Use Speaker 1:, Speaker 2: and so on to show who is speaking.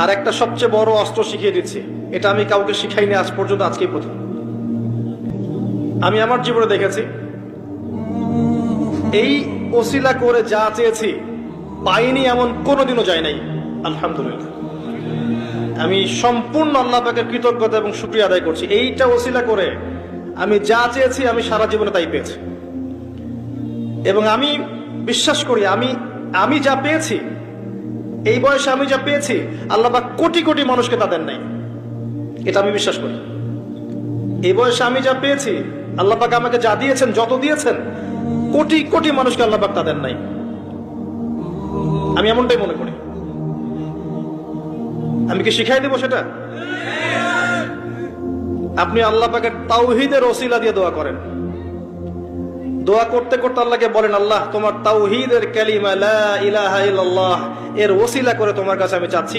Speaker 1: আর একটা সবচেয়ে বড় অস্ত্র শিখিয়ে দিচ্ছি, এটা আমি কাউকে শিখাইনি আজ পর্যন্ত, আজকেই প্রথম। আমি আমার জীবনে দেখেছি এই ওসিলা করে যা চেয়েছি পাইনি এমন কোনোদিনও যায় নাই। আলহামদুলিল্লাহ, আমি সম্পূর্ণ আল্লাহ পাকের কৃতজ্ঞতা এবং শুকরিয়া আদায় করছি। এইটা ওসিলা করে আমি যা চেয়েছি আমি সারা জীবনে তাই পেয়েছি। এবং আমি বিশ্বাস করি আমি যা পেয়েছি, এই বয়সে আমি যা পেয়েছি, আল্লাহ পাক কোটি কোটি মানুষকে তা দেন নাই, এটা আমি বিশ্বাস করি। এই বয়সে আমি যা পেয়েছি, আল্লাহ পাক আমাকে যা দিয়েছেন, যত দিয়েছেন, কোটি কোটি মানুষকে আল্লাহ পাক তা দেন নাই, আমি এমনটাই মনে করি। আমি কি শিখাই দেবো সেটা? আপনি আল্লাহ পাকের তাওহীদের ওসিলা দিয়ে দোয়া করেন। দোয়া করতে করতে আল্লাহকে বলেন, আল্লাহ তোমার তাওহীদের কালিমা লা ইলাহা ইল্লাল্লাহ এর ওসিলা করে তোমার কাছে আমি চাচ্ছি